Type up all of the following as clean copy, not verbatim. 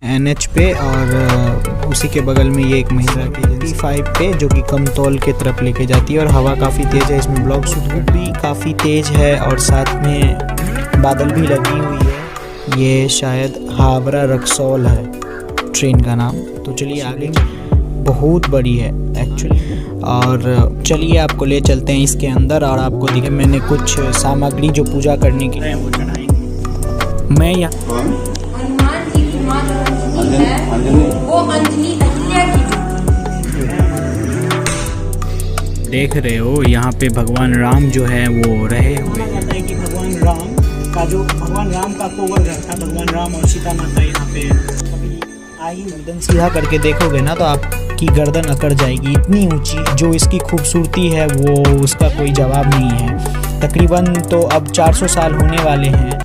NH पे और उसी के बगल में ये एक महिंद्रा की एजेंसी 5 पे जो कि कमतौल के तरफ लेके जाती है और हवा काफ़ी तेज़ है। इसमें ब्लॉक धूप भी काफ़ी तेज़ है और साथ में बादल भी लगी हुई है। ये शायद हावड़ा रक्सौल है ट्रेन का नाम। तो चलिए आगे, बहुत बड़ी है एक्चुअली। और चलिए आपको ले चलते हैं इसके अंदर और आपको दिखे मैंने कुछ सामग्री जो पूजा करने की है वो चढ़ाई। मैं यहाँ देख रहे हो, यहाँ पे भगवान राम जो है वो रहे हुए हैं। कि भगवान राम का कोवर घर था। भगवान राम और सीता माता यहाँ पे कभी आई गर्दन सीधा करके देखोगे ना तो आपकी गर्दन अकड़ जाएगी, इतनी ऊंची। जो इसकी खूबसूरती है वो उसका कोई जवाब नहीं है। तकरीबन तो अब 400 साल होने वाले हैं।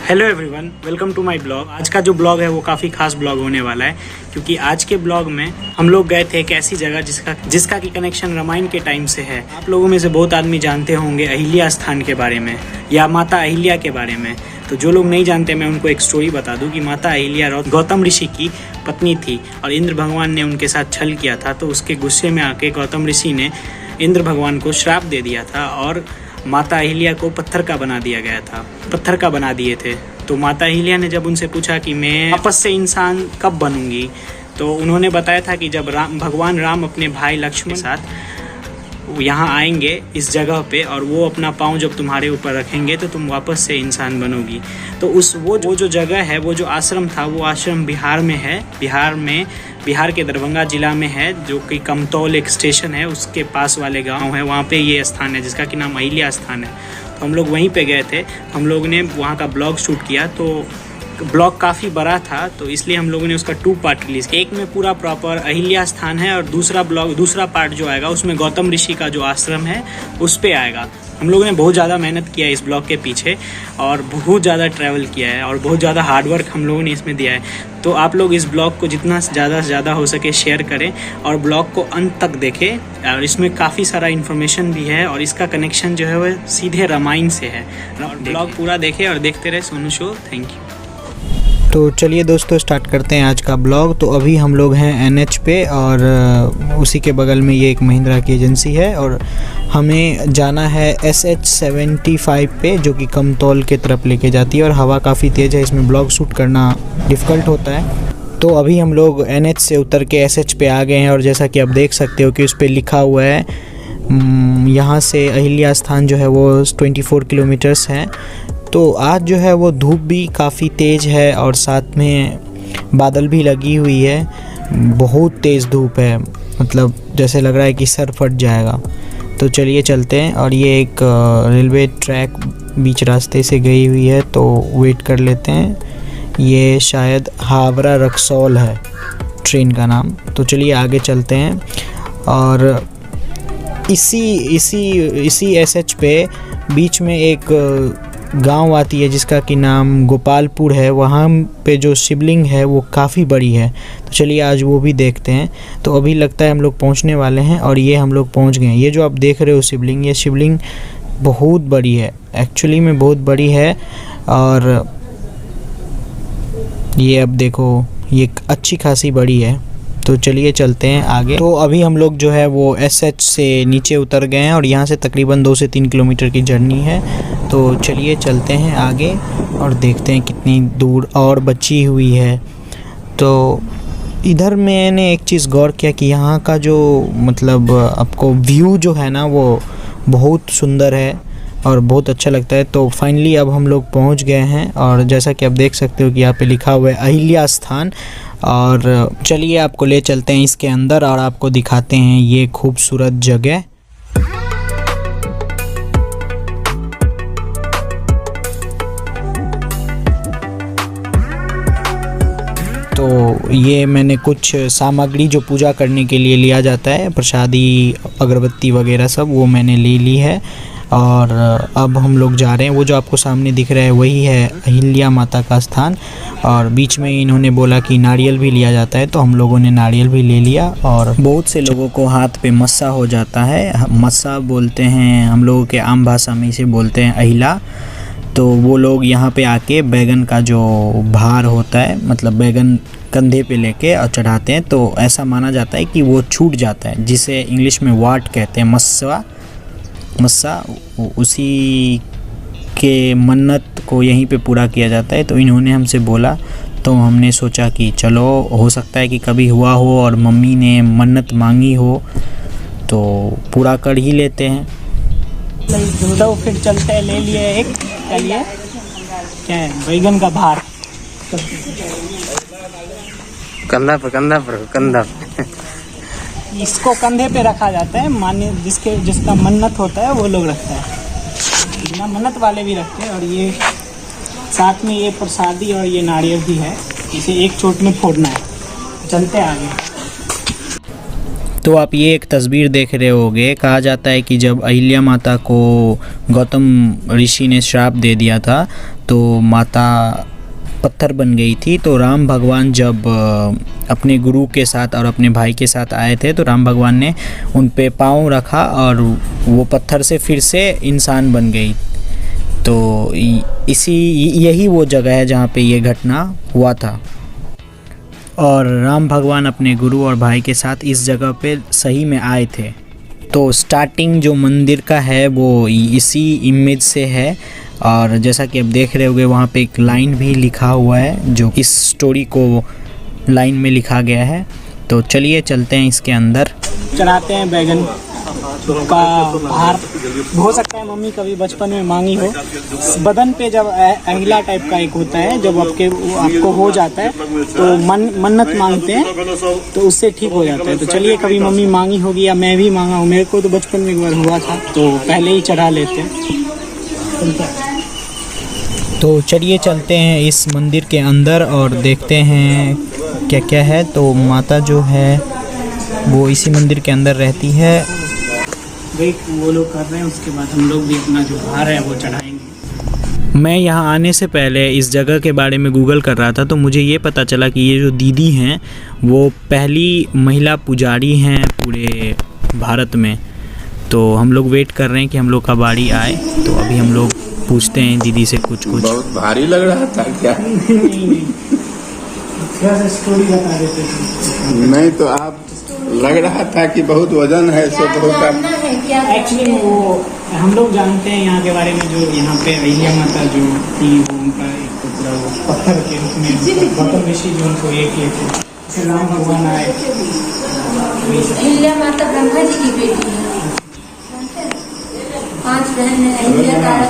Hello everyone, welcome to my blog. आज का जो ब्लॉग है वो काफ़ी खास ब्लॉग होने वाला है, क्योंकि आज के ब्लॉग में हम लोग गए थे एक ऐसी जगह जिसका की कनेक्शन रामायण के टाइम से है। आप लोगों में से बहुत आदमी जानते होंगे अहिल्या स्थान के बारे में या माता अहिल्या के बारे में। तो जो लोग नहीं जानते, मैं उनको एक स्टोरी बता दूं कि माता अहिल्या गौतम ऋषि की पत्नी थी और इंद्र भगवान ने उनके साथ छल किया था। तो उसके गुस्से में आके गौतम ऋषि ने इंद्र भगवान को श्राप दे दिया था और माता अहिल्या को पत्थर का बना दिए थे। तो माता अहिल्या ने जब उनसे पूछा कि मैं वापस से इंसान कब बनूंगी, तो उन्होंने बताया था कि जब भगवान राम अपने भाई लक्ष्मण के साथ यहाँ आएंगे इस जगह पे और वो अपना पाँव जब तुम्हारे ऊपर रखेंगे तो तुम वापस से इंसान बनोगी। तो वो जो जगह है, वो जो आश्रम था, वो आश्रम बिहार में है। बिहार के दरभंगा जिला में है, जो कि कमतौल एक स्टेशन है, उसके पास वाले गांव है। वहाँ पे ये स्थान है जिसका कि नाम अहिल्या स्थान है। तो हम लोग वहीं पे गए थे। हम लोग ने वहाँ का ब्लॉग शूट किया। तो ब्लॉग काफ़ी बड़ा था, तो इसलिए हम लोगों ने उसका 2 पार्ट रिलीज़ किया। एक में पूरा प्रॉपर अहिल्या स्थान है और दूसरा पार्ट जो आएगा उसमें गौतम ऋषि का जो आश्रम है उस पर आएगा। हम लोगों ने बहुत ज़्यादा मेहनत किया है इस ब्लॉग के पीछे और बहुत ज़्यादा ट्रैवल किया है और बहुत ज़्यादा हार्डवर्क हम लोगों ने इसमें दिया है। तो आप लोग इस ब्लॉग को जितना ज़्यादा से ज़्यादा हो सके शेयर करें और ब्लॉग को अंत तक देखें। और इसमें काफ़ी सारा इन्फॉर्मेशन भी है और इसका कनेक्शन जो है वह सीधे रामायण से है। ब्लॉग पूरा देखें और देखते रहे सोनू शो। Thank you. तो चलिए दोस्तों, स्टार्ट करते हैं आज का ब्लॉग। तो अभी हम लोग हैं NH पे और उसी के बगल में ये एक महिंद्रा की एजेंसी है और हमें जाना है SH 75 पे जो कि कमतौल के तरफ लेके जाती है और हवा काफ़ी तेज़ है। इसमें ब्लॉग शूट करना डिफ़िकल्ट होता है। तो अभी हम लोग NH से उतर के SH पे आ गए हैं और जैसा कि आप देख सकते हो कि उस पर लिखा हुआ है यहाँ से अहिल्या स्थान जो है वो 24 किलोमीटर्स है। तो आज जो है वो धूप भी काफ़ी तेज़ है और साथ में बादल भी लगी हुई है। बहुत तेज़ धूप है, मतलब जैसे लग रहा है कि सर फट जाएगा। तो चलिए चलते हैं। और ये एक रेलवे ट्रैक बीच रास्ते से गई हुई है, तो वेट कर लेते हैं। ये शायद हावड़ा रक्सौल है ट्रेन का नाम। तो चलिए आगे चलते हैं। और इसी SH पे बीच में एक गांव आती है जिसका कि नाम गोपालपुर है। वहाँ पे जो शिवलिंग है वो काफ़ी बड़ी है। तो चलिए आज वो भी देखते हैं। तो अभी लगता है हम लोग पहुँचने वाले हैं और ये हम लोग पहुँच गए हैं। ये जो आप देख रहे हो शिवलिंग, ये शिवलिंग बहुत बड़ी है, एक्चुअली में बहुत बड़ी है। और ये अब देखो, ये अच्छी खासी बड़ी है। तो चलिए चलते हैं आगे। तो अभी हम लोग जो है वो SH से नीचे उतर गए हैं और यहाँ से तकरीबन 2 से 3 किलोमीटर की जर्नी है। तो चलिए चलते हैं आगे और देखते हैं कितनी दूर और बची हुई है। तो इधर मैंने एक चीज़ गौर किया कि यहाँ का जो मतलब आपको व्यू जो है ना वो बहुत सुंदर है और बहुत अच्छा लगता है। तो फाइनली अब हम लोग पहुँच गए हैं और जैसा कि आप देख सकते हो कि यहाँ पे लिखा हुआ है अहिल्या स्थान। और चलिए आपको ले चलते हैं इसके अंदर और आपको दिखाते हैं ये खूबसूरत जगह। तो ये मैंने कुछ सामग्री जो पूजा करने के लिए लिया जाता है, प्रसादी अगरबत्ती वगैरह सब, वो मैंने ले ली है। और अब हम लोग जा रहे हैं। वो जो आपको सामने दिख रहा है वही है अहिल्या माता का स्थान। और बीच में इन्होंने बोला कि नारियल भी लिया जाता है, तो हम लोगों ने नारियल भी ले लिया। और बहुत से लोगों को हाथ पे मस्सा हो जाता है, मस्सा बोलते हैं हम लोगों के आम भाषा में इसे बोलते हैं अहिला। तो वो लोग यहाँ पे आके बैगन का जो भार होता है, मतलब बैगन कंधे पे लेके और चढ़ाते हैं, तो ऐसा माना जाता है कि वो छूट जाता है, जिसे इंग्लिश में वाट कहते हैं, मस्सा। उसी के मन्नत को यहीं पे पूरा किया जाता है। तो इन्होंने हमसे बोला, तो हमने सोचा कि चलो हो सकता है कि कभी हुआ हो और मम्मी ने मन्नत मांगी हो तो पूरा कर ही लेते हैं। तो फिर चलते हैं, ले लिए एक, क्या लिए, क्या है, बैगन का भार। कंधा पर इसको कंधे पे रखा जाता है, माने जिसका मन्नत होता है वो लोग रखता है, बिना मन्नत वाले भी रखते हैं। और ये साथ में ये प्रसादी और ये नारियल भी है, इसे एक चोट में फोड़ना है। चलते हैं आगे। तो आप ये एक तस्वीर देख रहे होगे। कहा जाता है कि जब अहिल्या माता को गौतम ऋषि ने श्राप दे दिया था तो माता पत्थर बन गई थी। तो राम भगवान जब अपने गुरु के साथ और अपने भाई के साथ आए थे तो राम भगवान ने उन पे पाँव रखा और वो पत्थर से फिर से इंसान बन गई। तो यही वो जगह है जहाँ पे ये घटना हुआ था। और राम भगवान अपने गुरु और भाई के साथ इस जगह पे सही में आए थे। तो स्टार्टिंग जो मंदिर का है वो इसी इमेज से है। और जैसा कि आप देख रहे होंगे वहाँ पे एक लाइन भी लिखा हुआ है जो इस स्टोरी को लाइन में लिखा गया है। तो चलिए चलते हैं इसके अंदर। चढ़ाते हैं बैगन का भार। हो सकता है मम्मी कभी बचपन में मांगी हो। बदन पे जब अहिला टाइप का एक होता है, जब आपको हो जाता है तो मन्नत मांगते हैं तो उससे ठीक हो जाता है। तो चलिए कभी मम्मी मांगी होगी या मैं भी मांगा हूँ, मेरे को तो बचपन में एक बार हुआ था, तो पहले ही चढ़ा लेते हैं। तो चलिए चलते हैं इस मंदिर के अंदर और देखते हैं क्या क्या है। तो माता जो है वो इसी मंदिर के अंदर रहती है। वो लोग कर रहे हैं, उसके बाद हम लोग भी अपना जो भार है वो चढ़ाएंगे। मैं यहाँ आने से पहले इस जगह के बारे में गूगल कर रहा था तो मुझे ये पता चला कि ये जो दीदी हैं वो पहली महिला पुजारी हैं पूरे भारत में। तो हम लोग वेट कर रहे हैं कि हम लोग का बारी आए, तो अभी हम लोग पूछते हैं दीदी से कुछ। बहुत भारी लग रहा था क्या? स्टोरी बता देते थे। नहीं तो आप लग रहा था कि बहुत वजन है, सो बहुत एक्चुअली वो हम लोग जानते हैं यहाँ के बारे में। जो यहाँ पे अहिल्या माता जो थी वो उनका एक पूरा वो पत्थर के रूप में गौतम ऋषि जो उनको ये किए थे, फिर राम भगवान आए। अहिल्या माता ब्रह्मा जी की बेटी है। 5 बहन है। अहिल्या तारा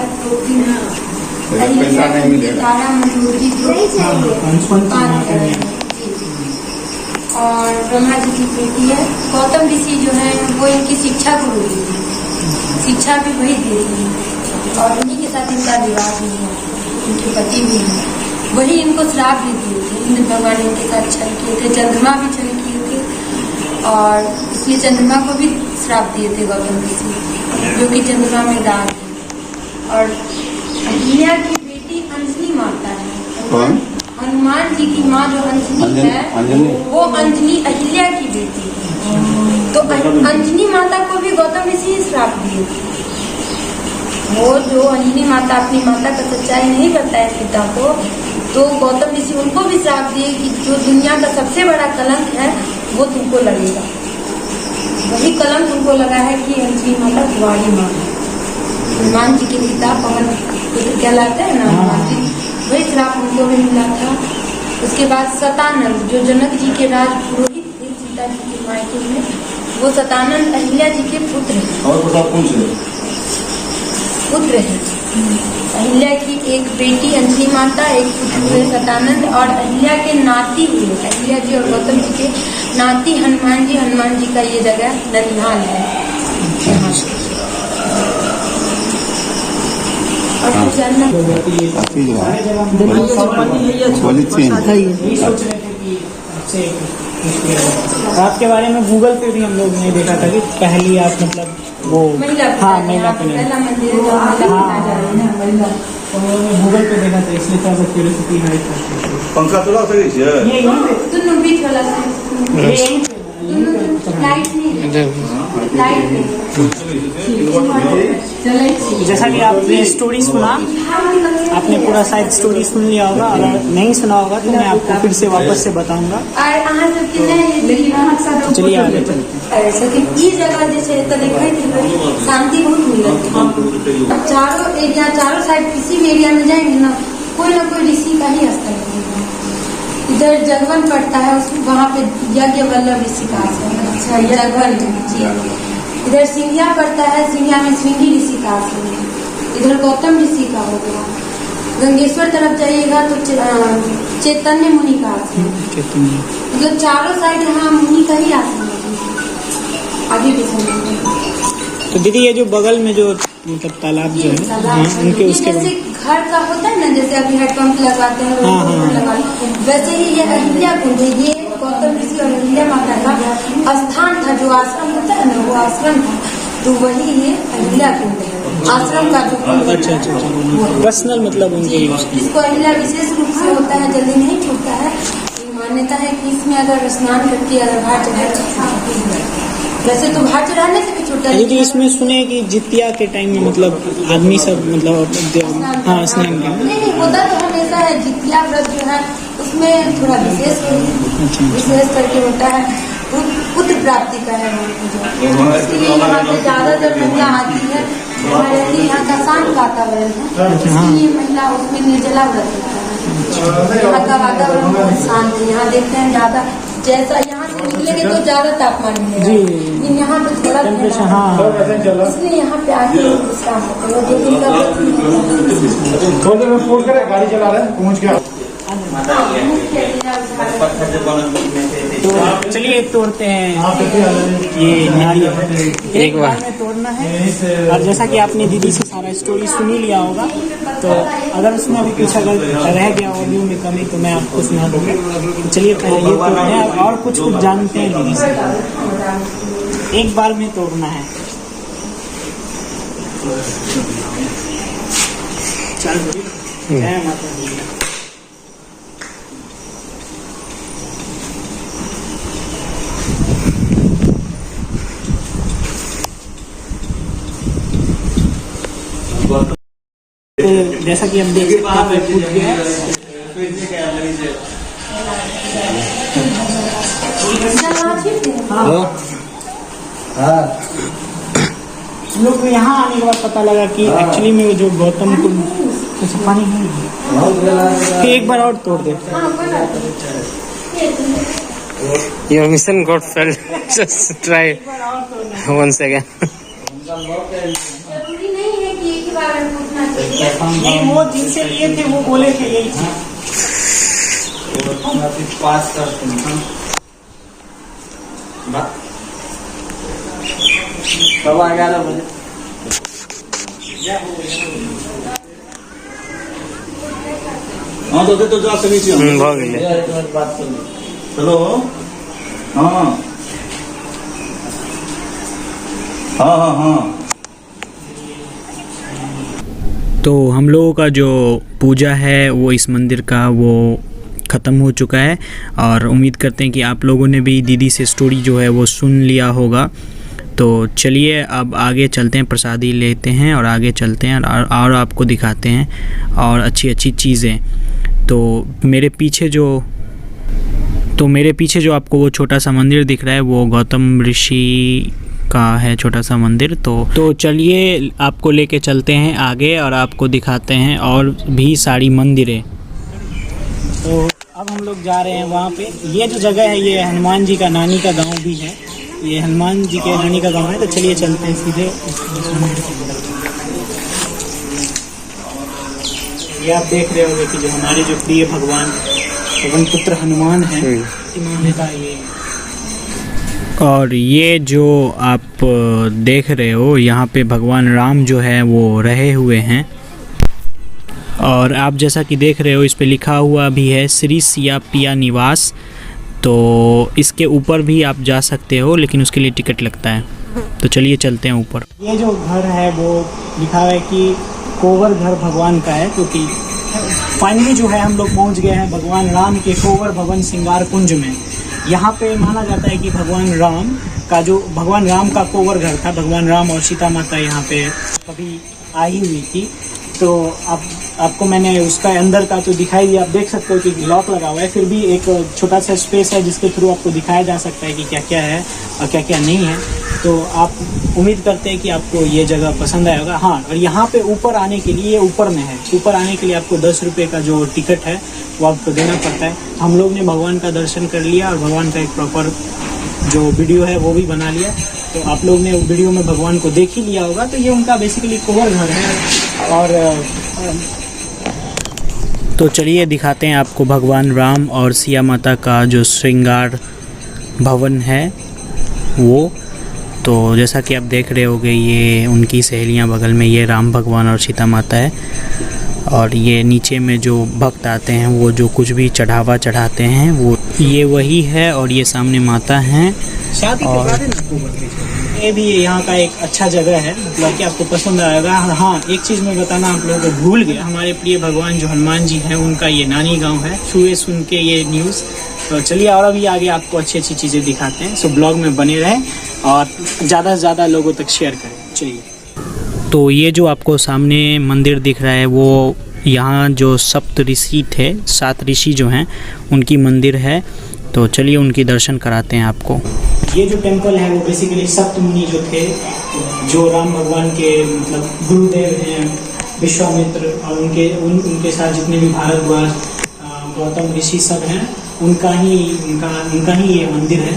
पैसा नहीं मिलेगा। तारा मंजूरी और ब्रह्मा जी की बेटी है। गौतम ऋषि जो है वो इनकी शिक्षा गुरु है, शिक्षा भी वही दे रही है और उन्हीं के साथ इनका विवाह भी है, उनके पति भी है। वही इनको श्राप भी दिए थे, इंद्र भगवान इनके साथ छल किए थे, चंद्रमा भी छल किए थे और इसलिए चंद्रमा को भी श्राप दिए थे गौतम ऋषि, जो कि चंद्रमा में दाग है। और अहिल्या की बेटी अंजनी माता है। कौन? हनुमान जी की माँ जो अंजनी है वो अंजनी अहिल्या की बेटी है। तो अंजनी माता को भी गौतम ऋषि श्राप दिए थे। वो जो अंजनी माता अपनी माता का सच्चाई नहीं बताए पिता को, तो गौतम ऋषि उनको भी श्राप दिए कि जो दुनिया का सबसे बड़ा कलंक है वो तुमको लगेगा। वही कलंक उनको लगा है कि अंजनी माता कुंवारी माँ है। हनुमान जी के पिता पवन पुत्र कहलाते हैं ना हनुमान जी, वही श्राप उनको भी मिला था। उसके बाद सतानंद जो जनक जी के राज पुरोहित थे सीता जी के मायके में, वो सतानंद अहिल्या जी के पुत्र हैं। और पुत्र है। अहिल्या की एक बेटी अंजनी माता, एक पुत्र हुए सतानंद और अहिल्या के नाती हुए। अहिल्या जी और गौतम जी के नाती हनुमान जी। हनुमान जी का ये जगह ननिहाल है। आपके बारे में गूगल पे भी हम लोग ने देखा था कि पहली आप मतलब वो महिला हाँ पूजा, महिला यहाँ पे कल्याण। पहला मंदिर है जहाँ महिला पूजा जा रही है महिला। गूगल पे देखा था इसलिए थोड़ा सा क्यूरियोसिटी है। पंखा चला सके छे ये यहीं पे दोनों बीच वाला से ये यहीं पे लाइट नहीं है, लाइट नहीं जैसा कि आपने स्टोरी सुना, आपने पूरा शायद स्टोरी सुन लिया होगा, अगर नहीं सुना होगा तो मैं आपको फिर से वापस से बताऊंगा। और अहाँ सबके नहीं चलिए आगे चलते हैं। लेकिन ई जगह जैसे तो देखै थी शांति बहुत मिलत है। चारों एरिया चारों साइड किसी भी एरिया में जाएंगे ना कोई ऋषि का ही स्थल है। इधर जगवन पड़ता है वहाँ पे यज्ञ वल्लभ ऋषि का आश्रम है। अच्छा जगवन इधर सिंधिया पड़ता है, सिंधिया में श्रृंगी ऋषि का आश्रम है। इधर गौतम ऋषि का हो गया। गंगेश्वर तरफ जाइएगा तो चैतन्य मुनि का आश्रम है। मतलब चारों साइड यहाँ मुनि का ही आश्रम है। आगे पीछे तो दीदी ये जो बगल में जो मतलब तालाब जो है उनके उसके जैसे घर का होता है ना, जैसे अभी हैंडपंप लगाते हैं वैसे ही ये अहिल्या कुंड है। ये गौतम ऋषि और अहिल्या माता का स्थान था, जो आश्रम होता है ना वो आश्रम था, तो वही ये अहिल्या कुंड है। आश्रम का जो कुंड अच्छा पर्सनल मतलब उनके जिसको अहिल्या विशेष रूप से होता है, जल्दी नहीं छूटता है। मान्यता है कि इसमें अगर स्नान करके अगर भार चढ़ाए वैसे तो भार चढ़ाने से भी छूटा है। दीदी इसमें सुने कि जितिया के टाइम में मतलब आदमी सब मतलब हाँ स्नान नहीं होता तो हमेशा है। जितिया व्रत जो है उसमें थोड़ा विशेष करके होता है, पुत्र प्राप्ति का है वो पूजा। इसलिए यहाँ पे ज्यादातर महिला आती है। हमारे यहाँ का शांत वातावरण है, इसलिए महिला उसमें निर्जला व्रत होता है। यहाँ का वातावरण बहुत शांत है। यहाँ देखते हैं ज्यादा जैसा यहाँ से निकलेंगे तो ज्यादा तापमान मिलेगा, लेकिन यहाँ पे थोड़ा इसलिए यहाँ पे आके विश्राम होते हैं। जो दिन का गाड़ी चला रहे हैं पहुँच गया। तो चलिए तोड़ते हैं ये नारियल। एक बार में तोड़ना है। और जैसा कि आपने दीदी से सारा स्टोरी सुन ही लिया होगा, तो अगर उसमें अभी कुछ अगर रह गया ऑडियो में कमी तो मैं आपको सुना दूंगा। चलिए पहले ये तोड़ते हैं और कुछ जानते हैं दीदी से। एक बार में तोड़ना है। चल जय माता दी। तो जैसा कि हम देख सकते हैं फूट गया है। लोग को यहाँ आने के बाद पता लगा कि एक्चुअली में जो गौतम को कुछ पानी नहीं है। एक बार और तोड़ दे। Your mission got failed. Just try once again. जरूरी नहीं है कि एक ही बार में पूछना चाहिए। नहीं वो जिनसे लिए थे वो बोले थे यही था। सवा 11 बजे। हाँ तो जा सके छी। भऽ गेलै। हेलो हाँ हाँ हाँ हाँ। तो हम लोगों का जो पूजा है वो इस मंदिर का वो ख़त्म हो चुका है और उम्मीद करते हैं कि आप लोगों ने भी दीदी से स्टोरी जो है वो सुन लिया होगा। तो चलिए अब आगे चलते हैं, प्रसादी लेते हैं और आगे चलते हैं और आपको दिखाते हैं और अच्छी अच्छी चीज़ें। तो मेरे पीछे जो आपको वो छोटा सा मंदिर दिख रहा है वो गौतम ऋषि का है, छोटा सा मंदिर। तो चलिए आपको लेके चलते हैं आगे और आपको दिखाते हैं और भी सारी मंदिरें। तो अब हम लोग जा रहे हैं वहाँ पे। ये जो जगह है ये हनुमान जी का नानी का गांव भी है। ये हनुमान जी के नानी का गांव है। तो चलिए चलते हैं सीधे। ये आप देख रहे होंगे कि जो हमारे जो प्रिय भगवान पवन पुत्र हनुमान हैं, मान्यता ये। और ये जो आप देख रहे हो यहाँ पे भगवान राम जो है वो रहे हुए हैं। और आप जैसा कि देख रहे हो इस पे लिखा हुआ भी है श्री सिया पिया निवास। तो इसके ऊपर भी आप जा सकते हो लेकिन उसके लिए टिकट लगता है। तो चलिए चलते हैं ऊपर। ये जो घर है वो लिखा है कि कोवर घर भगवान का है, क्योंकि फाइनली जो है हम लोग पहुंच गए हैं भगवान राम के कोवर भवन श्रृंगार कुंज में। यहाँ पे माना जाता है कि भगवान राम का कोवर घर था। भगवान राम और सीता माता यहाँ पे कभी आई हुई थी। तो आपको मैंने उसका अंदर का तो दिखाई दिया, आप देख सकते हो कि लॉक लगा हुआ है, फिर भी एक छोटा सा स्पेस है जिसके थ्रू आपको दिखाया जा सकता है कि क्या क्या है और क्या क्या नहीं है। तो आप उम्मीद करते हैं कि आपको ये जगह पसंद आया होगा। हाँ, और यहाँ पे ऊपर आने के लिए, ऊपर में है, ऊपर आने के लिए आपको 10 रुपये का जो टिकट है वो आपको देना पड़ता है। हम लोग ने भगवान का दर्शन कर लिया और भगवान का एक प्रॉपर जो वीडियो है वो भी बना लिया। तो आप लोग ने वीडियो में भगवान को देख ही लिया होगा। तो ये उनका बेसिकली कोवर घर है। और तो चलिए दिखाते हैं आपको भगवान राम और सिया माता का जो श्रृंगार भवन है वो। तो जैसा कि आप देख रहे होंगे, ये उनकी सहेलियां बगल में, ये राम भगवान और सीता माता है। और ये नीचे में जो भक्त आते हैं वो जो कुछ भी चढ़ावा चढ़ाते हैं वो ये वही है। और ये सामने माता हैं। और ये भी यहाँ का एक अच्छा जगह है, मतलब कि आपको पसंद आएगा। हाँ, एक चीज़ मैं बताना आप लोगों को भूल गया, हमारे प्रिय भगवान जो हनुमान जी हैं उनका ये नानी गांव है। सुन के ये न्यूज़। तो चलिए और अभी आगे आपको अच्छी अच्छी चीज़ें दिखाते हैं। सो ब्लॉग में बने रहें और ज़्यादा से ज़्यादा लोगों तक शेयर करें। चलिए, तो ये जो आपको सामने मंदिर दिख रहा है वो यहाँ जो सप्त ऋषि थे, 7 ऋषि जो हैं उनकी मंदिर है। तो चलिए उनकी दर्शन कराते हैं आपको। ये जो टेंपल है वो बेसिकली सप्त मुनि जो थे, जो राम भगवान के मतलब गुरुदेव हैं, विश्वामित्र और उनके साथ जितने भी भारद्वाज, गौतम ऋषि सब हैं, उनका ही ये मंदिर है।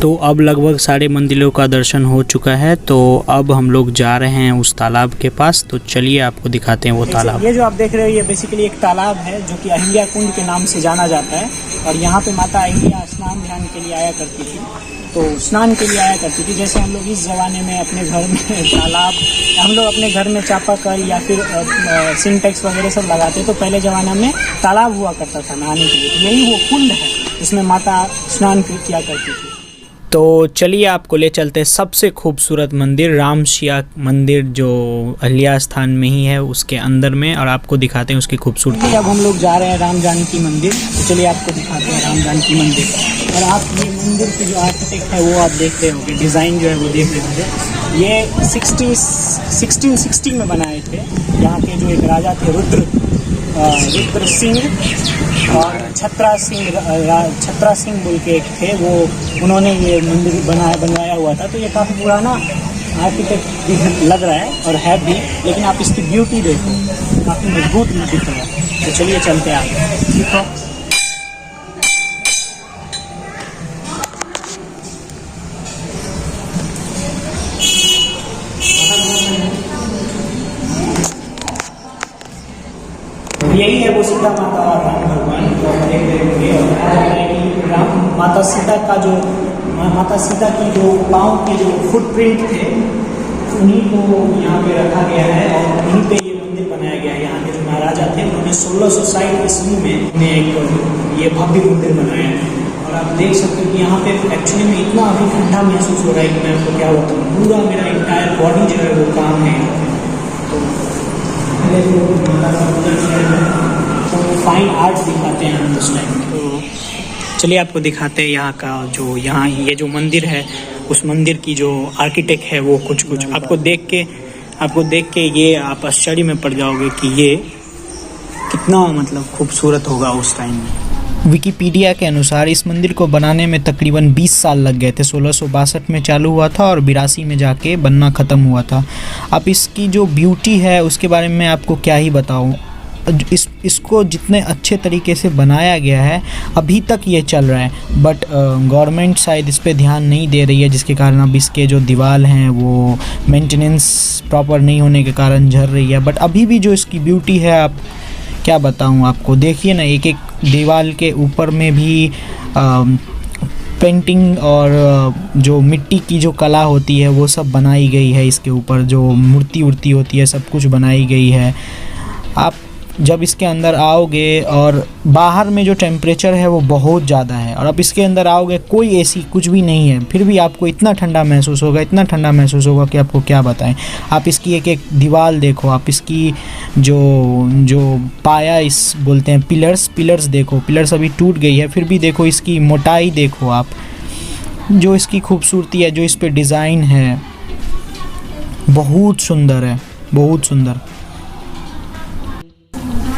तो अब लगभग सारे मंदिरों का दर्शन हो चुका है। तो अब हम लोग जा रहे हैं उस तालाब के पास। तो चलिए आपको दिखाते हैं वो तालाब। ये जो आप देख रहे हो ये बेसिकली एक तालाब है जो कि अहिल्या कुंड के नाम से जाना जाता है। और यहाँ पे माता अहिल्या स्नान ध्यान के लिए आया करती थी। तो स्नान के लिए आया करती थी। जैसे हम लोग इस ज़माने में अपने घर में तालाब, हम लोग अपने घर में चापाकल या फिर सिंटेक्स वगैरह सब लगाते, तो पहले ज़माना में तालाब हुआ करता था नहाने के लिए। तो यही वो कुंड है जिसमें माता स्नान किया करती थी। तो चलिए आपको ले चलते हैं सबसे खूबसूरत मंदिर, राम सिया मंदिर, जो अहिल्या स्थान में ही है, उसके अंदर में, और आपको दिखाते हैं उसकी खूबसूरती। अब हम लोग जा रहे हैं राम जानकी मंदिर। तो चलिए आपको दिखाते हैं राम जानकी मंदिर। और आप ये मंदिर की जो आर्किटेक्ट है वो आप देख रहे होंगे, डिज़ाइन जो है वो देख रहे होंगे। ये 1660 में बनाए थे। यहाँ के जो एक राजा थे रुद्र सिंह और छत्रा सिंह बोल के एक थे, वो उन्होंने ये मंदिर बनवाया हुआ था। तो ये काफ़ी पुराना आर्किटेक्ट लग रहा है और है भी, लेकिन आप इसकी ब्यूटी देखो, काफ़ी मजबूत दिख रहा है। तो चलिए चलते हैं आगे। देखो यही है वो सीता माता और राम भगवान को देख रहे होंगे। और राम माता सीता की जो पाँव के जो फुटप्रिंट थे उन्हीं को यहाँ पे रखा गया है और उन्हीं पे ये मंदिर बनाया गया है। यहाँ के जो महाराजा थे उन्होंने 1660 ईस्वी में एक ये भव्य मंदिर बनाया है। और आप देख सकते हो कि यहाँ पे एक्चुअली में इतना अभी ठंडा महसूस हो रहा है कि मैं आपको क्या बताऊँ, पूरा मेरा इंटायर बॉडी जो है वो काम है। तो फाइन आर्ट्स दिखाते हैं हम उस टाइम। तो चलिए आपको दिखाते हैं यहाँ का जो ये जो मंदिर है, उस मंदिर की जो आर्किटेक्ट है वो कुछ आपको देख के ये आप आश्चर्य में पड़ जाओगे कि ये कितना मतलब खूबसूरत होगा उस टाइम में। विकिपीडिया के अनुसार इस मंदिर को बनाने में तकरीबन 20 साल लग गए थे। 1662 में चालू हुआ था और 82 में जाके बनना ख़त्म हुआ था। अब इसकी जो ब्यूटी है उसके बारे में आपको क्या ही बताऊं। इसको जितने अच्छे तरीके से बनाया गया है अभी तक ये चल रहा है, बट गवर्नमेंट शायद इस पे ध्यान नहीं दे रही है, जिसके कारण अब इसके जो दीवार हैं वो मेंटेनेंस प्रॉपर नहीं होने के कारण झड़ रही है। बट अभी भी जो इसकी ब्यूटी है, आप क्या बताऊं आपको, देखिए ना, एक एक दीवार के ऊपर में भी पेंटिंग और जो मिट्टी की जो कला होती है वो सब बनाई गई है। इसके ऊपर जो मूर्ति होती है सब कुछ बनाई गई है। आप जब इसके अंदर आओगे और बाहर में जो टेम्परेचर है वो बहुत ज़्यादा है, और आप इसके अंदर आओगे कोई एसी कुछ भी नहीं है, फिर भी आपको इतना ठंडा महसूस होगा, इतना ठंडा महसूस होगा कि आपको क्या बताएं। आप इसकी एक एक दीवार देखो, आप इसकी जो पाया इस बोलते हैं पिलर्स देखो, पिलर्स अभी टूट गई है, फिर भी देखो इसकी मोटाई देखो आप, जो इसकी खूबसूरती है, जो इस पे डिज़ाइन है, बहुत सुंदर है, बहुत सुंदर।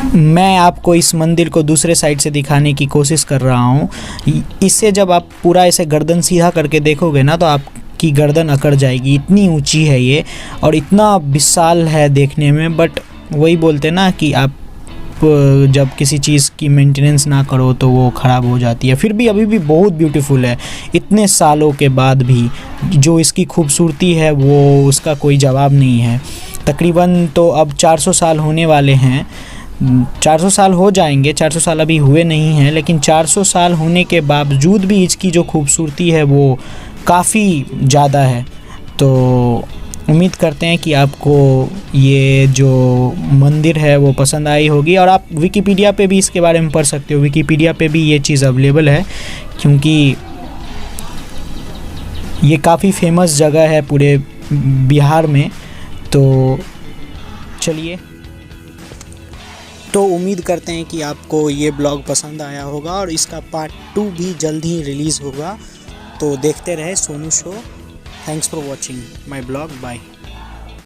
मैं आपको इस मंदिर को दूसरे साइड से दिखाने की कोशिश कर रहा हूँ। इससे जब आप पूरा ऐसे गर्दन सीधा करके देखोगे ना तो आपकी गर्दन अकड़ जाएगी, इतनी ऊंची है ये और इतना विशाल है देखने में। बट वही बोलते ना कि आप जब किसी चीज़ की मेंटेनेंस ना करो तो वो ख़राब हो जाती है। फिर भी अभी भी बहुत ब्यूटीफुल है, इतने सालों के बाद भी जो इसकी खूबसूरती है वो उसका कोई जवाब नहीं है। तकरीबन तो अब 400 साल होने वाले हैं, 400 साल हो जाएंगे, 400 साल अभी हुए नहीं हैं, लेकिन 400 साल होने के बावजूद भी इसकी जो खूबसूरती है वो काफ़ी ज़्यादा है। तो उम्मीद करते हैं कि आपको ये जो मंदिर है वो पसंद आई होगी, और आप विकिपीडिया पे भी इसके बारे में पढ़ सकते हो। विकिपीडिया पे भी ये चीज़ अवेलेबल है, क्योंकि ये काफ़ी फेमस जगह है पूरे बिहार में। तो चलिए, तो उम्मीद करते हैं कि आपको ये ब्लॉग पसंद आया होगा और इसका पार्ट 2 भी जल्द ही रिलीज़ होगा। तो देखते रहे Sonu show. Thanks for watching my blog, bye.